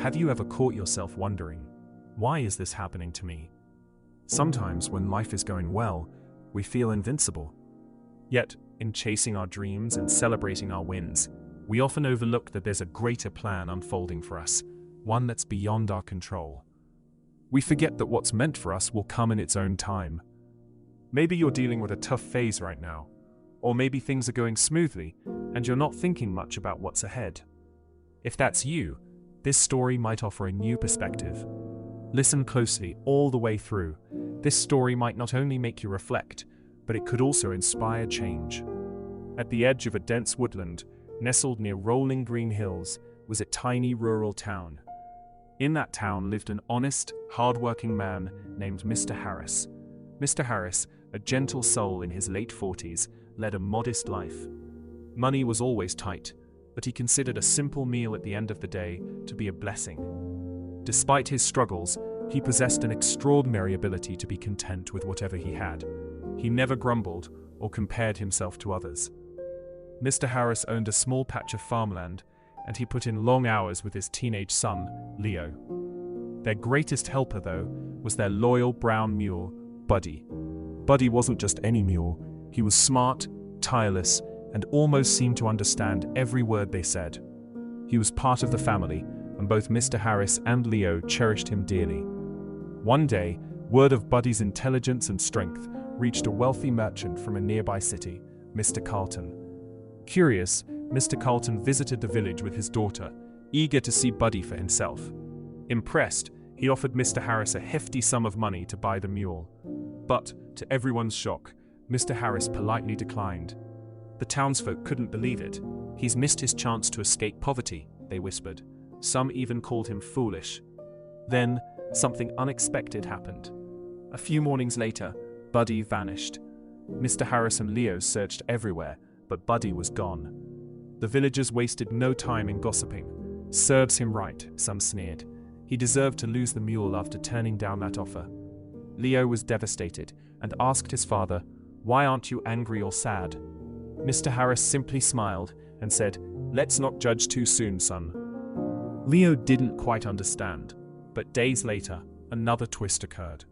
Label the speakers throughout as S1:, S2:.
S1: Have you ever caught yourself wondering, why is this happening to me? Sometimes when life is going well, we feel invincible. Yet, in chasing our dreams and celebrating our wins, we often overlook that there's a greater plan unfolding for us, one that's beyond our control. We forget that what's meant for us will come in its own time. Maybe you're dealing with a tough phase right now, or maybe things are going smoothly and you're not thinking much about what's ahead. If that's you, this story might offer a new perspective. Listen closely all the way through. This story might not only make you reflect, but it could also inspire change. At the edge of a dense woodland, nestled near rolling green hills, was a tiny rural town. In that town lived an honest, hard-working man named Mr. Harris. Mr. Harris, a gentle soul in his late 40s, led a modest life. Money was always tight, but he considered a simple meal at the end of the day to be a blessing. Despite his struggles, he possessed an extraordinary ability to be content with whatever he had. He never grumbled or compared himself to others. Mr. Harris owned a small patch of farmland, and he put in long hours with his teenage son, Leo. Their greatest helper, though, was their loyal brown mule, Buddy. Buddy wasn't just any mule. He was smart, tireless, and almost seemed to understand every word they said. He was part of the family, and both Mr. Harris and Leo cherished him dearly. One day, word of Buddy's intelligence and strength reached a wealthy merchant from a nearby city, Mr. Carlton. Curious, Mr. Carlton visited the village with his daughter, eager to see Buddy for himself. Impressed, he offered Mr. Harris a hefty sum of money to buy the mule. But, to everyone's shock, Mr. Harris politely declined. The townsfolk couldn't believe it. He's missed his chance to escape poverty, they whispered. Some even called him foolish. Then, something unexpected happened. A few mornings later, Buddy vanished. Mr. Harris and Leo searched everywhere, but Buddy was gone. The villagers wasted no time in gossiping. Serves him right, some sneered. He deserved to lose the mule after turning down that offer. Leo was devastated and asked his father, "Why aren't you angry or sad?" Mr. Harris simply smiled and said, "Let's not judge too soon, son." Leo didn't quite understand, but days later, another twist occurred.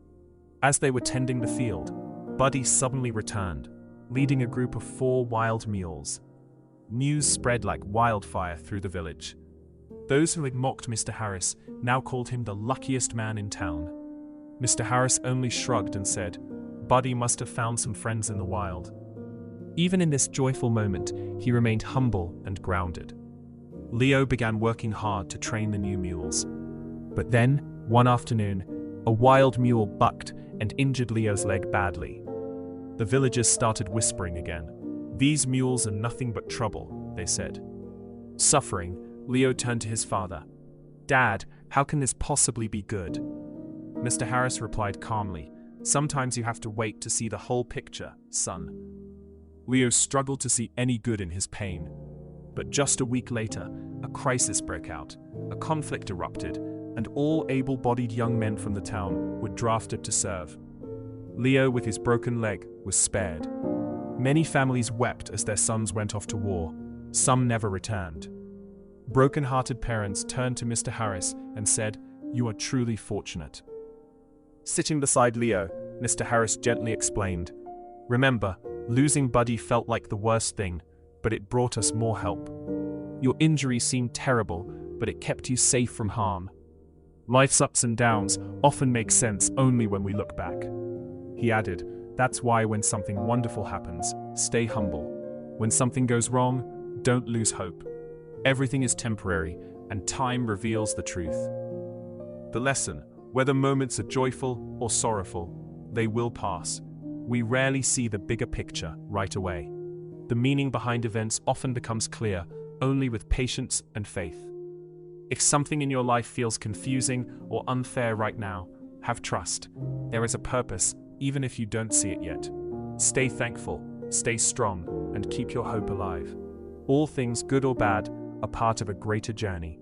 S1: As they were tending the field, Buddy suddenly returned, leading a group of 4 wild mules. News spread like wildfire through the village. Those who had mocked Mr. Harris now called him the luckiest man in town. Mr. Harris only shrugged and said, "Buddy must have found some friends in the wild." Even in this joyful moment, he remained humble and grounded. Leo began working hard to train the new mules. But then, one afternoon, a wild mule bucked and injured Leo's leg badly. The villagers started whispering again. "These mules are nothing but trouble," they said. Suffering, Leo turned to his father. "Dad, how can this possibly be good?" Mr. Harris replied calmly, "Sometimes you have to wait to see the whole picture, son." Leo struggled to see any good in his pain. But just a week later, a crisis broke out. A conflict erupted, and all able-bodied young men from the town were drafted to serve. Leo, with his broken leg, was spared. Many families wept as their sons went off to war. Some never returned. Broken-hearted parents turned to Mr. Harris and said, "You are truly fortunate." Sitting beside Leo, Mr. Harris gently explained, "Remember, losing Buddy felt like the worst thing, but it brought us more help. Your injury seemed terrible, but it kept you safe from harm. Life's ups and downs often make sense only when we look back." He added, "That's why when something wonderful happens, stay humble. When something goes wrong, don't lose hope. Everything is temporary, and time reveals the truth." The lesson: whether moments are joyful or sorrowful, they will pass. We rarely see the bigger picture right away. The meaning behind events often becomes clear only with patience and faith. If something in your life feels confusing or unfair right now, have trust. There is a purpose, even if you don't see it yet. Stay thankful, stay strong, and keep your hope alive. All things, good or bad, are part of a greater journey.